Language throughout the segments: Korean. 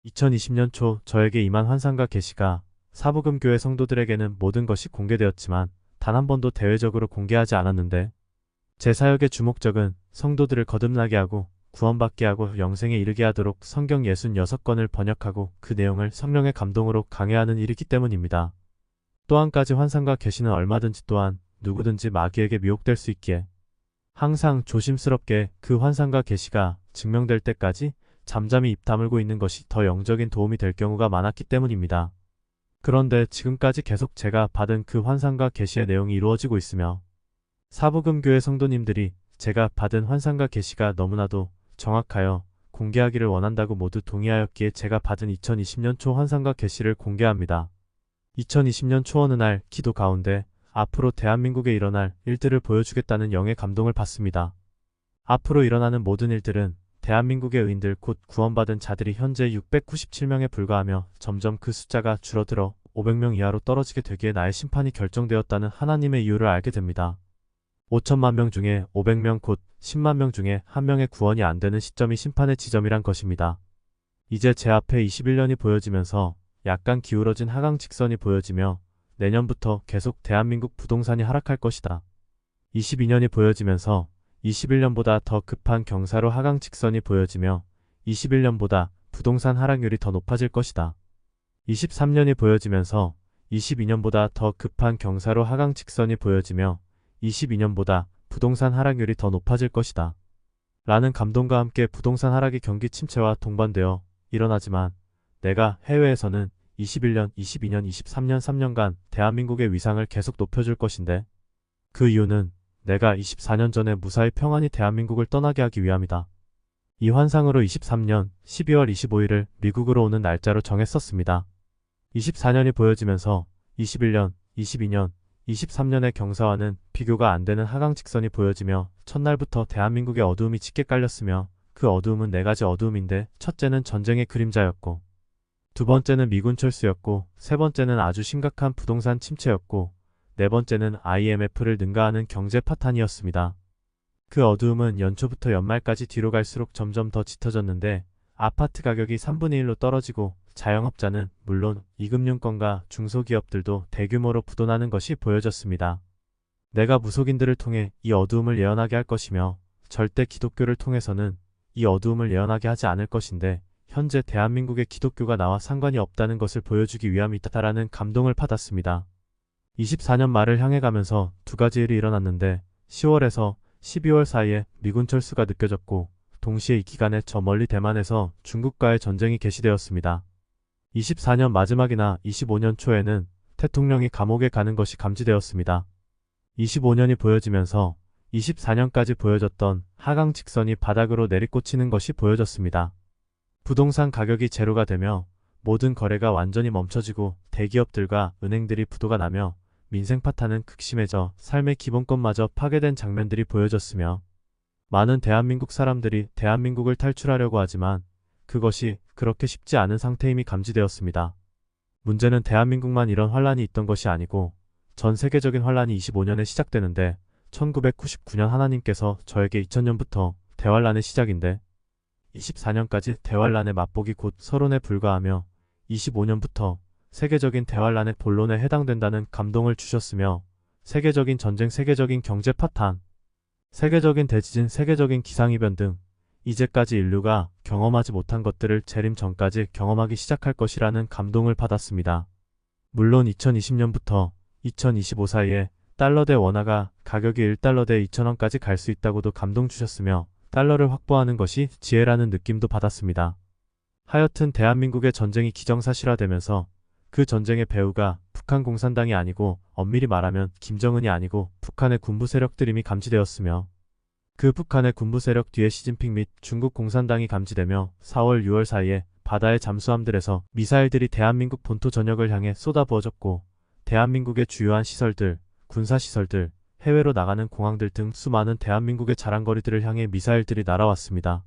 2020년 초 저에게 임한 환상과 계시가 사복음교회 성도들에게는 모든 것이 공개되었지만 단 한 번도 대외적으로 공개하지 않았는데 제 사역의 주목적은 성도들을 거듭나게 하고 구원받게 하고 영생에 이르게 하도록 성경 66권을 번역하고 그 내용을 성령의 감동으로 강해하는 일이기 때문입니다. 또 한 가지 환상과 계시는 얼마든지 또한 누구든지 마귀에게 미혹될 수 있기에 항상 조심스럽게 그 환상과 계시가 증명될 때까지 잠잠히 입 다물고 있는 것이 더 영적인 도움이 될 경우가 많았기 때문입니다. 그런데 지금까지 계속 제가 받은 그 환상과 계시의 내용이 이루어지고 있으며 사복음교회 성도님들이 제가 받은 환상과 계시가 너무나도 정확하여 공개하기를 원한다고 모두 동의하였기에 제가 받은 2020년 초 환상과 계시를 공개합니다. 2020년 초 어느 날 기도 가운데 앞으로 대한민국에 일어날 일들을 보여주겠다는 영의 감동을 받습니다. 앞으로 일어나는 모든 일들은 대한민국의 의인들 곧 구원받은 자들이 현재 697명에 불과하며 점점 그 숫자가 줄어들어 500명 이하로 떨어지게 되기에 나의 심판이 결정되었다는 하나님의 이유를 알게 됩니다. 5천만 명 중에 500명 곧 10만 명 중에 한 명의 구원이 안 되는 시점이 심판의 지점이란 것입니다. 이제 제 앞에 21년이 보여지면서 약간 기울어진 하강 직선이 보여지며 내년부터 계속 대한민국 부동산이 하락할 것이다. 22년이 보여지면서 21년보다 더 급한 경사로 하강 직선이 보여지며 21년보다 부동산 하락률이 더 높아질 것이다. 23년이 보여지면서 22년보다 더 급한 경사로 하강 직선이 보여지며 22년보다 부동산 하락률이 더 높아질 것이다. 라는 감동과 함께 부동산 하락이 경기 침체와 동반되어 일어나지만 내가 해외에서는 21년, 22년, 23년 3년간 대한민국의 위상을 계속 높여줄 것인데 그 이유는 내가 24년 전에 무사히 평안히 대한민국을 떠나게 하기 위함이다. 이 환상으로 23년 12월 25일을 미국으로 오는 날짜로 정했었습니다. 24년이 보여지면서 21년, 22년, 23년의 경사와는 비교가 안 되는 하강 직선이 보여지며 첫날부터 대한민국의 어두움이 짙게 깔렸으며 그 어두움은 네 가지 어두움인데 첫째는 전쟁의 그림자였고 두 번째는 미군 철수였고 세 번째는 아주 심각한 부동산 침체였고 네 번째는 IMF를 능가하는 경제 파탄이었습니다. 그 어두움은 연초부터 연말까지 뒤로 갈수록 점점 더 짙어졌는데 아파트 가격이 3분의 1로 떨어지고 자영업자는 물론 이금융권과 중소기업들도 대규모로 부도나는 것이 보여졌습니다. 내가 무속인들을 통해 이 어두움을 예언하게 할 것이며 절대 기독교를 통해서는 이 어두움을 예언하게 하지 않을 것인데 현재 대한민국의 기독교가 나와 상관이 없다는 것을 보여주기 위함이다라는 감동을 받았습니다. 24년 말을 향해 가면서 두 가지 일이 일어났는데 10월에서 12월 사이에 미군 철수가 느껴졌고 동시에 이 기간에 저 멀리 대만에서 중국과의 전쟁이 개시되었습니다. 24년 마지막이나 25년 초에는 대통령이 감옥에 가는 것이 감지되었습니다. 25년이 보여지면서 24년까지 보여졌던 하강 직선이 바닥으로 내리꽂히는 것이 보여졌습니다. 부동산 가격이 제로가 되며 모든 거래가 완전히 멈춰지고 대기업들과 은행들이 부도가 나며 민생 파탄은 극심해져 삶의 기본권마저 파괴된 장면들이 보여졌으며 많은 대한민국 사람들이 대한민국을 탈출하려고 하지만 그것이 그렇게 쉽지 않은 상태임이 감지되었습니다. 문제는 대한민국만 이런 환란이 있던 것이 아니고 전 세계적인 환란이 25년에 시작되는데 1999년 하나님께서 저에게 2000년부터 대환란의 시작인데 24년까지 대환란의 맛보기 곧 서론에 불과하며 25년부터 세계적인 대환란의 본론에 해당된다는 감동을 주셨으며 세계적인 전쟁, 세계적인 경제 파탄, 세계적인 대지진, 세계적인 기상이변 등 이제까지 인류가 경험하지 못한 것들을 재림 전까지 경험하기 시작할 것이라는 감동을 받았습니다. 물론 2020년부터 2025 사이에 달러 대 원화가 가격이 1달러 대 2,000원까지 갈 수 있다고도 감동 주셨으며 달러를 확보하는 것이 지혜라는 느낌도 받았습니다. 하여튼 대한민국의 전쟁이 기정사실화되면서 그 전쟁의 배후가 북한 공산당이 아니고 엄밀히 말하면 김정은이 아니고 북한의 군부 세력들임이 감지되었으며 그 북한의 군부 세력 뒤에 시진핑 및 중국 공산당이 감지되며 4월 6월 사이에 바다의 잠수함들에서 미사일들이 대한민국 본토 전역을 향해 쏟아부어졌고 대한민국의 주요한 시설들, 군사시설들, 해외로 나가는 공항들 등 수많은 대한민국의 자랑거리들을 향해 미사일들이 날아왔습니다.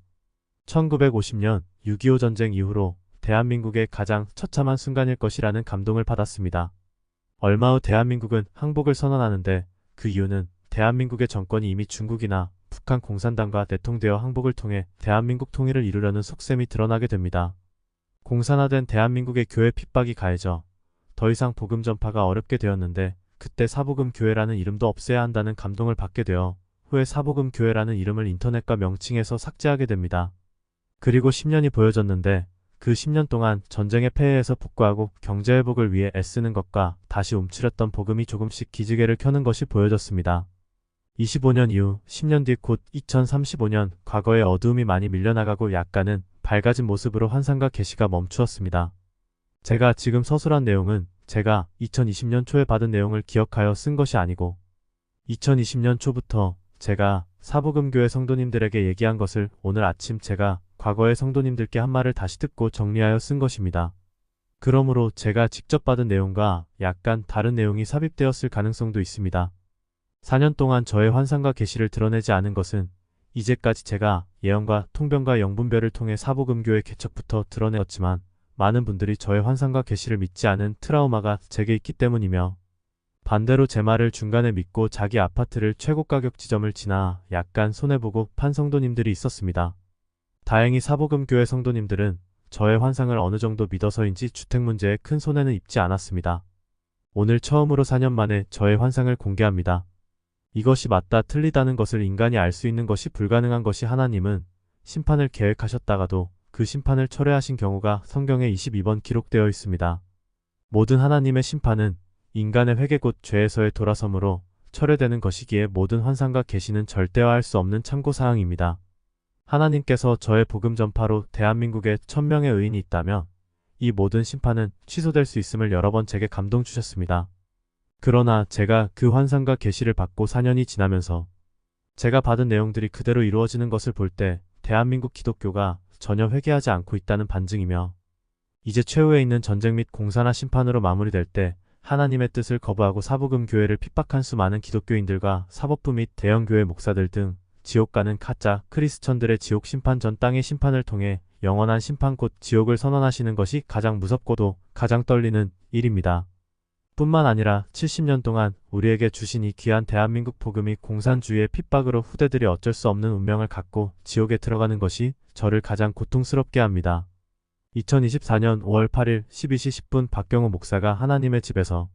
1950년 6.25 전쟁 이후로 대한민국의 가장 처참한 순간일 것이라는 감동을 받았습니다. 얼마 후 대한민국은 항복을 선언하는데 그 이유는 대한민국의 정권이 이미 중국이나 북한 공산당과 내통되어 항복을 통해 대한민국 통일을 이루려는 속셈이 드러나게 됩니다. 공산화된 대한민국의 교회 핍박이 가해져 더 이상 복음 전파가 어렵게 되었는데 그때 사복음 교회라는 이름도 없애야 한다는 감동을 받게 되어 후에 사복음 교회라는 이름을 인터넷과 명칭에서 삭제하게 됩니다. 그리고 10년이 보여졌는데 그 10년 동안 전쟁의 폐해에서 복구하고 경제회복을 위해 애쓰는 것과 다시 움츠렸던 복음이 조금씩 기지개를 켜는 것이 보여졌습니다. 25년 이후 10년 뒤 곧 2035년 과거의 어두움이 많이 밀려나가고 약간은 밝아진 모습으로 환상과 계시가 멈추었습니다. 제가 지금 서술한 내용은 제가 2020년 초에 받은 내용을 기억하여 쓴 것이 아니고 2020년 초부터 제가 사복음교회 성도님들에게 얘기한 것을 오늘 아침 제가 과거의 성도님들께 한 말을 다시 듣고 정리하여 쓴 것입니다. 그러므로 제가 직접 받은 내용과 약간 다른 내용이 삽입되었을 가능성도 있습니다. 4년 동안 저의 환상과 계시를 드러내지 않은 것은 이제까지 제가 예언과 통변과 영분별을 통해 사복음교회 개척부터 드러내었지만 많은 분들이 저의 환상과 계시를 믿지 않은 트라우마가 제게 있기 때문이며 반대로 제 말을 중간에 믿고 자기 아파트를 최고 가격 지점을 지나 약간 손해보고 판 성도님들이 있었습니다. 다행히 사복음교회 성도님들은 저의 환상을 어느 정도 믿어서인지 주택 문제에 큰 손해는 입지 않았습니다. 오늘 처음으로 4년 만에 저의 환상을 공개합니다. 이것이 맞다 틀리다는 것을 인간이 알 수 있는 것이 불가능한 것이 하나님은 심판을 계획하셨다가도 그 심판을 철회하신 경우가 성경에 22번 기록되어 있습니다. 모든 하나님의 심판은 인간의 회개 곧 죄에서의 돌아섬으로 철회되는 것이기에 모든 환상과 계시는 절대화할 수 없는 참고사항입니다. 하나님께서 저의 복음 전파로 대한민국에 1000명의 의인이 있다면 이 모든 심판은 취소될 수 있음을 여러 번 제게 감동 주셨습니다. 그러나 제가 그 환상과 계시를 받고 4년이 지나면서 제가 받은 내용들이 그대로 이루어지는 것을 볼 때 대한민국 기독교가 전혀 회개하지 않고 있다는 반증이며 이제 최후에 있는 전쟁 및 공산화 심판으로 마무리될 때 하나님의 뜻을 거부하고 사복음 교회를 핍박한 수많은 기독교인들과 사법부 및 대형교회 목사들 등 지옥 가는 가짜 크리스천들의 지옥 심판 전 땅의 심판을 통해 영원한 심판 곧 지옥을 선언하시는 것이 가장 무섭고도 가장 떨리는 일입니다. 뿐만 아니라 70년 동안 우리에게 주신 이 귀한 대한민국 복음이 공산주의의 핍박으로 후대들이 어쩔 수 없는 운명을 갖고 지옥에 들어가는 것이 저를 가장 고통스럽게 합니다. 2024년 5월 8일 12시 10분 박경호 목사가 하나님의 집에서